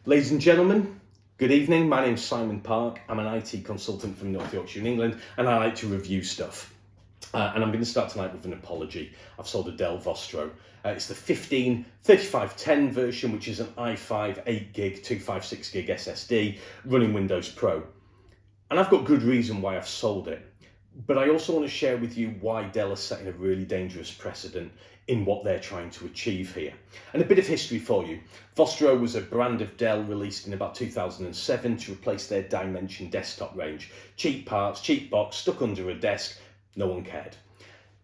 Ladies and gentlemen, good evening. My name's Simon Park. I'm an IT consultant from North Yorkshire in England, and I like to review stuff. And I'm going to start tonight with an apology. I've sold a Dell Vostro. It's the 15-3510 version, which is an i5 8GB, 256GB SSD running Windows Pro. And I've got good reason why I've sold it. But I also want to share with you why Dell is setting a really dangerous precedent in what they're trying to achieve here. And a bit of history for you. Vostro was a brand of Dell released in about 2007 to replace their Dimension desktop range. Cheap parts, cheap box, stuck under a desk, no one cared.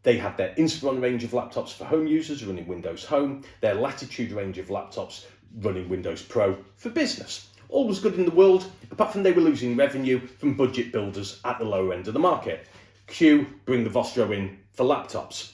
They had their Inspiron range of laptops for home users running Windows Home, their Latitude range of laptops running Windows Pro for business. All was good in the world, apart from they were losing revenue from budget builders at the lower end of the market. Cue, bring the Vostro in for laptops.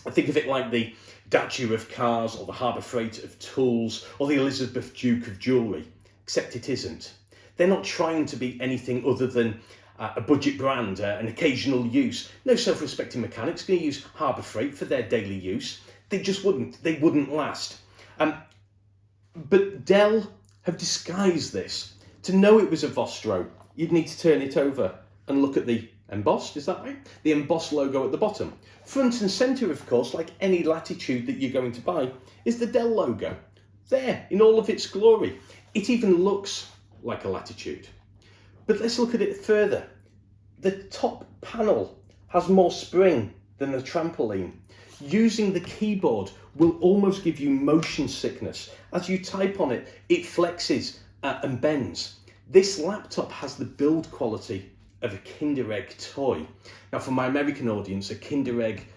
I think of it like the Dacia of cars, or the Harbour Freight of tools, or the Elizabeth Duke of jewellery, except it isn't. They're not trying to be anything other than a budget brand, an occasional use. No self-respecting mechanics going to use Harbour Freight for their daily use. They just wouldn't. They wouldn't last. But Dell have disguised this. To know it was a Vostro, you'd need to turn it over and look at the embossed, is that right? The embossed logo at the bottom. Front and centre, of course, like any Latitude that you're going to buy, is the Dell logo. There, in all of its glory. It even looks like a Latitude. But let's look at it further. The top panel has more spring than a trampoline. Using the keyboard will almost give you motion sickness. As you type on it, it flexes and bends. This laptop has the build quality of a Kinder Egg toy. Now, for my American audience, a Kinder Egg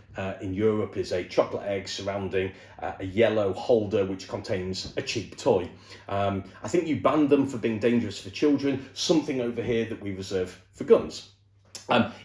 in Europe is a chocolate egg surrounding a yellow holder which contains a cheap toy. I think you banned them for being dangerous for children, something over here that we reserve for guns.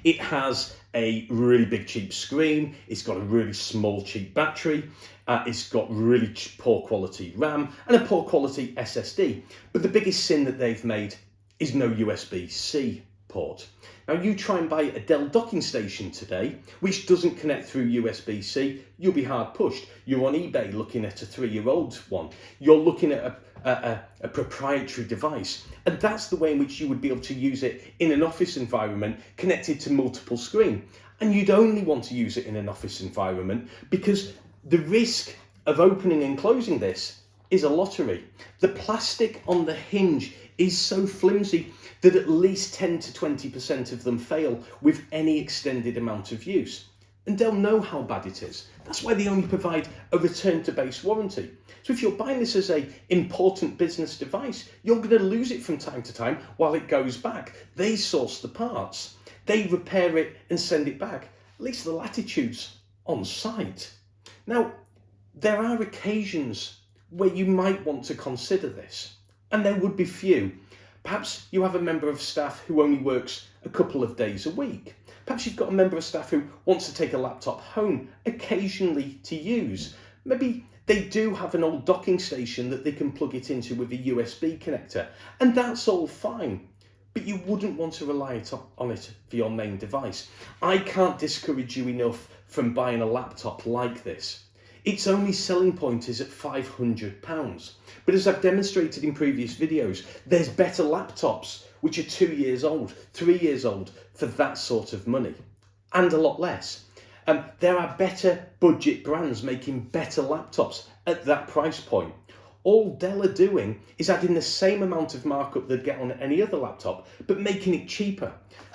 It has a really big cheap screen, it's got a really small cheap battery, it's got really poor quality RAM and a poor quality SSD. But the biggest sin that they've made is no USB-C port. Now, you try and buy a Dell docking station today, which doesn't connect through USB-C, you'll be hard pushed. You're on eBay looking at a 3-year-old one. You're looking at a proprietary device. And that's the way in which you would be able to use it in an office environment connected to multiple screens. And you'd only want to use it in an office environment because the risk of opening and closing this is a lottery. The plastic on the hinge is so flimsy that at least 10 to 20% of them fail with any extended amount of use. And they'll know how bad it is. That's why they only provide a return to base warranty. So if you're buying this as an important business device, you're going to lose it from time to time while it goes back. They source the parts. They repair it and send it back. At least the Latitude's on site. Now, there are occasions where you might want to consider this, and there would be few. Perhaps you have a member of staff who only works a couple of days a week. Perhaps you've got a member of staff who wants to take a laptop home occasionally to use. Maybe they do have an old docking station that they can plug it into with a USB connector, and that's all fine. But you wouldn't want to rely on it for your main device. I can't discourage you enough from buying a laptop like this. Its only selling point is at £500. But as I've demonstrated in previous videos, there's better laptops which are 2 years old, 3 years old for that sort of money, and a lot less. There are better budget brands making better laptops at that price point. All Dell are doing is adding the same amount of markup they'd get on any other laptop, but making it cheaper.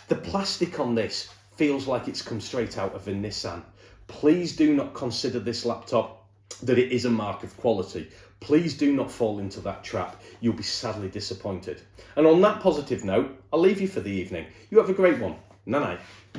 The plastic on this feels like it's come straight out of a Nissan. Please do not consider this laptop that it is a mark of quality. Please do not fall into that trap. You'll be sadly disappointed. And on that positive note, I'll leave you for the evening. You have a great one. Night night.